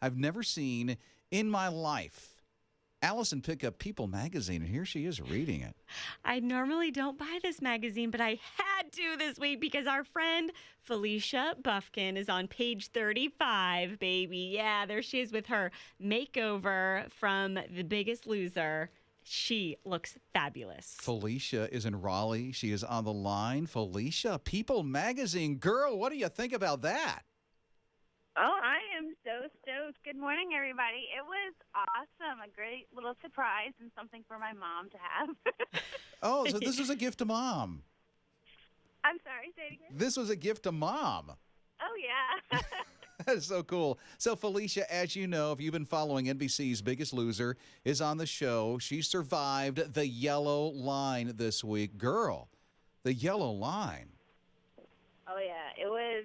I've never seen in my life. Allison picked up People magazine, and here she is reading it. I normally don't buy this magazine, but I had to this week because our friend Felicia Buffkin is on page 35, baby. Yeah, there she is with her makeover from The Biggest Loser. She looks fabulous. Felicia is in Raleigh. She is on the line. Felicia, People magazine. Girl, what do you think about that? Oh, I am so stoked. Good morning, everybody. It was awesome. A great little surprise and something for my mom to have. Oh, so this was a gift to Mom. I'm sorry, say it again. This was a gift to Mom. Oh, yeah. That is so cool. So, Felicia, as you know, if you've been following NBC's Biggest Loser, is on the show. She survived the yellow line this week. Girl, the yellow line. Oh, yeah. It was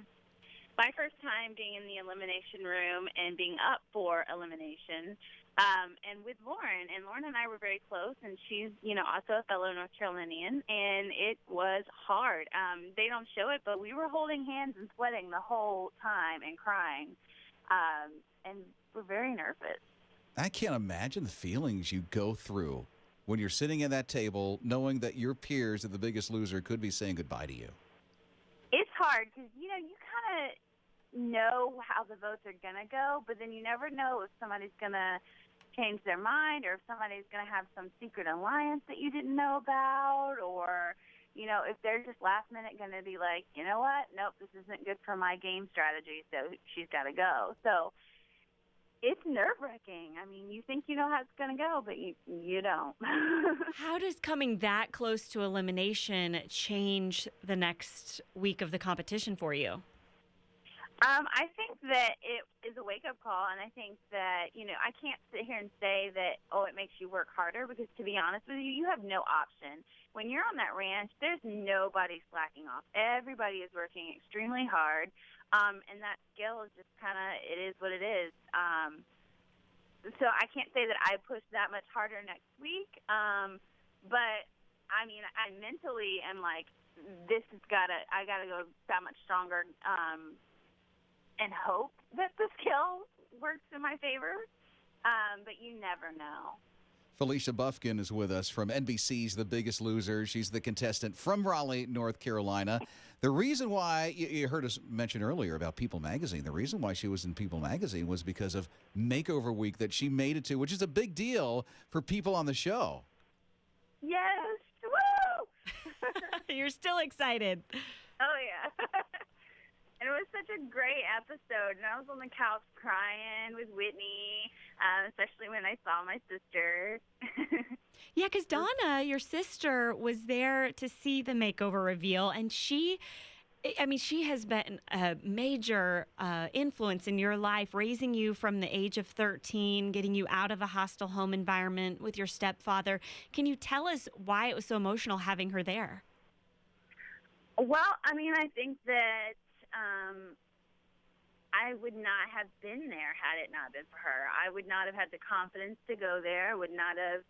my first time being in the elimination room and being up for elimination, and with Lauren. And Lauren and I were very close, and she's, also a fellow North Carolinian, and it was hard. They don't show it, but we were holding hands and sweating the whole time and crying, and we're very nervous. I can't imagine the feelings you go through when you're sitting at that table knowing that your peers at The Biggest Loser could be saying goodbye to you. It's hard because, you kind of know how the votes are going to go, but then you never know if somebody's going to change their mind or if somebody's going to have some secret alliance that you didn't know about, or, if they're just last minute going to be like, you know what, nope, this isn't good for my game strategy, so she's got to go. So it's nerve-wracking. I mean, you think you know how it's going to go, but you don't. How does coming that close to elimination change the next week of the competition for you? I think that it is a wake-up call, and I think that, I can't sit here and say that, it makes you work harder, because to be honest with you, you have no option. When you're on that ranch, there's nobody slacking off. Everybody is working extremely hard, and that skill is just it is what it is. So I can't say that I push that much harder next week, but, I mentally am like, I gotta go that much stronger, and hope that the skill works in my favor, but you never know. Felicia Buffkin is with us from NBC's The Biggest Loser. She's the contestant from Raleigh, North Carolina. The reason why, you heard us mention earlier about People magazine, the reason why she was in People magazine was because of Makeover Week that she made it to, which is a big deal for people on the show. Yes! Woo! You're still excited. Oh, yeah. And it was such a great episode, and I was on the couch crying with Whitney, especially when I saw my sister. Yeah, because Donna, your sister, was there to see the makeover reveal, and she has been a major influence in your life, raising you from the age of 13, getting you out of a hostile home environment with your stepfather. Can you tell us why it was so emotional having her there? Well, I think that I would not have been there had it not been for her. I would not have had the confidence to go there. I would not have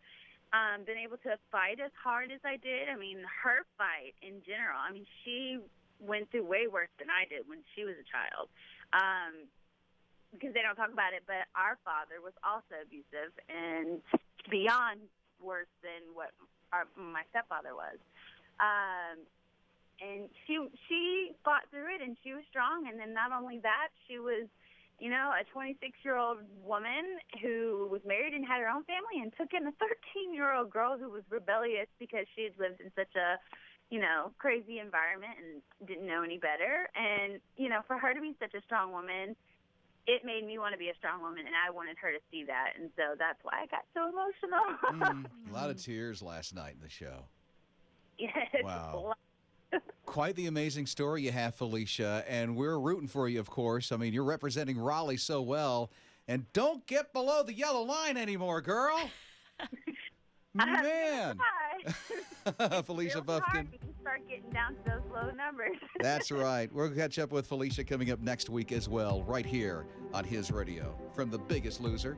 been able to fight as hard as I did. Her fight in general, she went through way worse than I did when she was a child, because they don't talk about it, but our father was also abusive and beyond worse than what my stepfather was. And she fought through it, and she was strong. And then not only that, she was, a 26-year-old woman who was married and had her own family, and took in a 13-year-old girl who was rebellious because she had lived in such a, crazy environment and didn't know any better. And, for her to be such a strong woman, it made me want to be a strong woman, and I wanted her to see that. And so that's why I got so emotional. A lot of tears last night in the show. Yes. Wow. Quite the amazing story you have, Felicia, and we're rooting for you, of course. You're representing Raleigh so well. And don't get below the yellow line anymore, girl. Man. Felicia Buffkin. We can start getting down to those low numbers. That's right. We'll catch up with Felicia coming up next week as well, right here on His Radio. From The Biggest Loser.